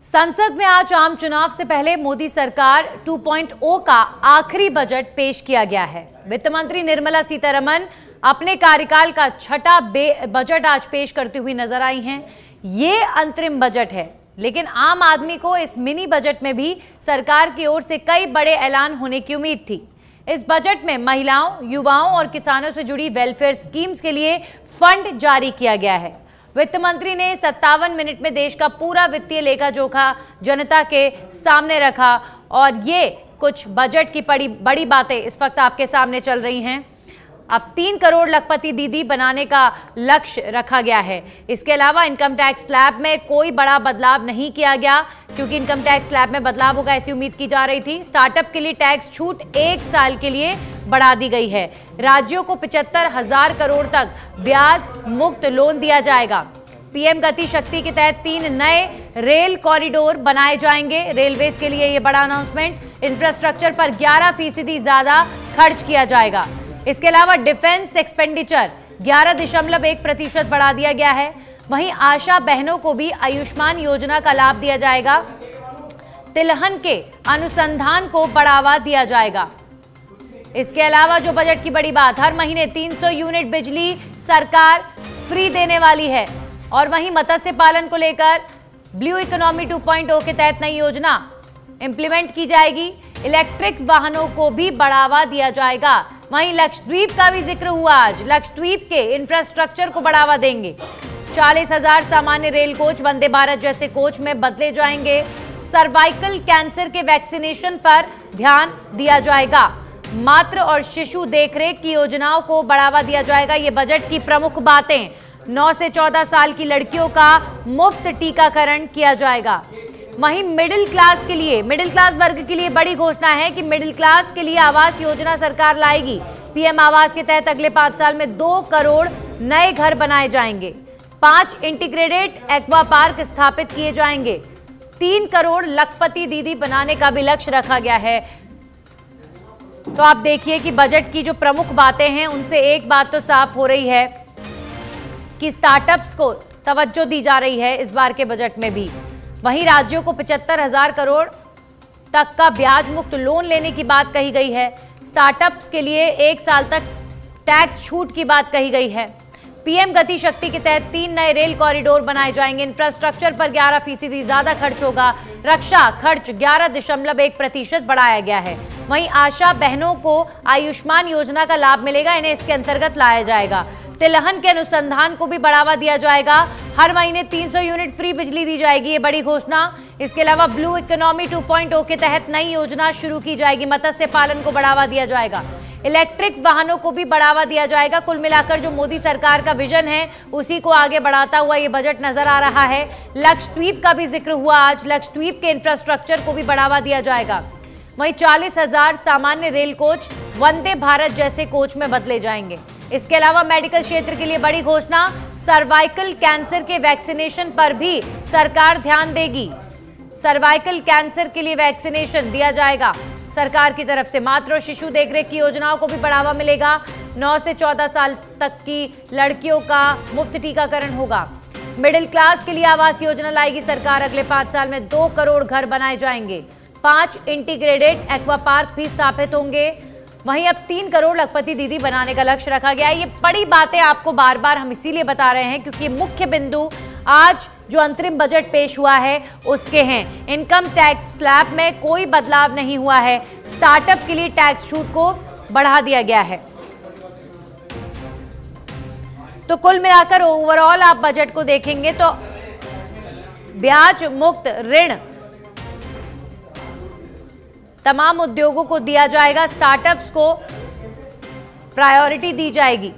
संसद में आज आम चुनाव से पहले मोदी सरकार 2.0 का आखिरी बजट पेश किया गया है। वित्त मंत्री निर्मला सीतारमण अपने कार्यकाल का छठा बजट आज पेश करती हुई नजर आई हैं। ये अंतरिम बजट है, लेकिन आम आदमी को इस मिनी बजट में भी सरकार की ओर से कई बड़े ऐलान होने की उम्मीद थी। इस बजट में महिलाओं, युवाओं और किसानों से जुड़ी वेलफेयर स्कीम्स के लिए फंड जारी किया गया है। वित्त मंत्री ने 57 मिनट में देश का पूरा वित्तीय लेखा जोखा जनता के सामने रखा और ये कुछ बजट की बड़ी बातें इस वक्त आपके सामने चल रही हैं। अब 3 करोड़ लखपति दीदी बनाने का लक्ष्य रखा गया है। इसके अलावा इनकम टैक्स स्लैब में कोई बड़ा बदलाव नहीं किया गया, क्योंकि इनकम टैक्स स्लैब में बदलाव होगा ऐसी उम्मीद की जा रही थी। स्टार्टअप के लिए टैक्स छूट 1 साल के लिए बढ़ा दी गई है। राज्यों को 75,000 करोड़ तक ब्याज मुक्त लोन दिया जाएगा। पीएम गति शक्ति के तहत 3 नए रेल कॉरिडोर बनाए जाएंगे। रेलवेज के लिए ये बड़ा अनाउंसमेंट। इंफ्रास्ट्रक्चर पर 11% ज्यादा खर्च किया जाएगा। इसके अलावा डिफेंस एक्सपेंडिचर 11.1% बढ़ा दिया गया है। वहीं आशा बहनों को भी आयुष्मान योजना का लाभ दिया जाएगा। तिलहन के अनुसंधान को बढ़ावा दिया जाएगा। इसके अलावा जो बजट की बड़ी बात, हर महीने 300 यूनिट बिजली सरकार फ्री देने वाली है। और वहीं मत्स्य पालन को लेकर ब्लू इकोनॉमी 2.0 के तहत नई योजना इंप्लीमेंट की जाएगी। इलेक्ट्रिक वाहनों को भी बढ़ावा दिया जाएगा। वहीं लक्षद्वीप का भी जिक्र हुआ आज। लक्षद्वीप के इंफ्रास्ट्रक्चर को बढ़ावा देंगे। 40,000 सामान्य रेल कोच वंदे भारत जैसे कोच में बदले जाएंगे। सर्वाइकल कैंसर के वैक्सीनेशन पर ध्यान दिया जाएगा। मातृ और शिशु देखरेख की योजनाओं को बढ़ावा दिया जाएगा। ये बजट की प्रमुख बातें। 9 से 14 साल की लड़कियों का मुफ्त टीकाकरण किया जाएगा। वहीं मिडिल क्लास वर्ग के लिए बड़ी घोषणा है कि मिडिल क्लास के लिए आवास योजना सरकार लाएगी। पीएम आवास के तहत अगले 5 साल में 2 करोड़ नए घर बनाए जाएंगे। 5 इंटीग्रेटेड एक्वा पार्क स्थापित किए जाएंगे। 3 करोड़ लखपति दीदी बनाने का भी लक्ष्य रखा गया है। तो आप देखिए कि बजट की जो प्रमुख बातें हैं उनसे एक बात तो साफ हो रही है कि स्टार्टअप्स को तवज्जो दी जा रही है इस बार के बजट में भी। वहीं राज्यों को 75,000 करोड़ तक का ब्याज मुक्त लोन लेने की बात कही गई है। स्टार्टअप्स के लिए 1 साल तक टैक्स छूट की बात कही गई है। पीएम गति शक्ति के तहत 3 नए रेल कॉरिडोर बनाए जाएंगे। इंफ्रास्ट्रक्चर पर 11% ज्यादा खर्च होगा। रक्षा खर्च 11.1% बढ़ाया गया है। वहीं आशा बहनों को आयुष्मान योजना का लाभ मिलेगा। इन्हें इसके अंतर्गत लाया जाएगा। तिलहन के अनुसंधान को भी बढ़ावा दिया जाएगा। हर महीने 300 यूनिट फ्री बिजली दी जाएगी, ये बड़ी घोषणा। इसके अलावा ब्लू इकोनॉमी 2.0 के तहत नई योजना शुरू की जाएगी। मत्स्य पालन को बढ़ावा दिया जाएगा। इलेक्ट्रिक वाहनों को भी बढ़ावा दिया जाएगा। कुल मिलाकर जो मोदी सरकार का विजन है उसी को आगे बढ़ाता हुआ ये बजट नजर आ रहा है। लक्षद्वीप का भी जिक्र हुआ आज। लक्षद्वीप के इंफ्रास्ट्रक्चर को भी बढ़ावा दिया जाएगा। वहीं 40,000 सामान्य रेल कोच वंदे भारत जैसे कोच में बदले जाएंगे। इसके अलावा मेडिकल क्षेत्र के लिए बड़ी घोषणा। सर्वाइकल कैंसर के वैक्सीनेशन पर भी सरकार ध्यान देगी। सर्वाइकल कैंसर के लिए वैक्सीनेशन दिया जाएगा सरकार की तरफ से। मातृ और शिशु देखरेख की योजनाओं को भी बढ़ावा मिलेगा। 9 से 14 साल तक की लड़कियों का मुफ्त टीकाकरण होगा। मिडिल क्लास के लिए आवास योजना लाएगी सरकार। अगले 5 साल में 2 करोड़ घर बनाए जाएंगे। 5 इंटीग्रेटेड एक्वा पार्क भी स्थापित होंगे। वहीं अब 3 करोड़ लखपति दीदी बनाने का लक्ष्य रखा गया है। ये बड़ी बातें आपको बार बार हम इसीलिए बता रहे हैं क्योंकि मुख्य बिंदु आज जो अंतरिम बजट पेश हुआ है उसके हैं। इनकम टैक्स स्लैब में कोई बदलाव नहीं हुआ है। स्टार्टअप के लिए टैक्स छूट को बढ़ा दिया गया है। तो कुल मिलाकर ओवरऑल आप बजट को देखेंगे तो ब्याज मुक्त ऋण तमाम उद्योगों को दिया जाएगा। स्टार्टअप्स को प्रायोरिटी दी जाएगी।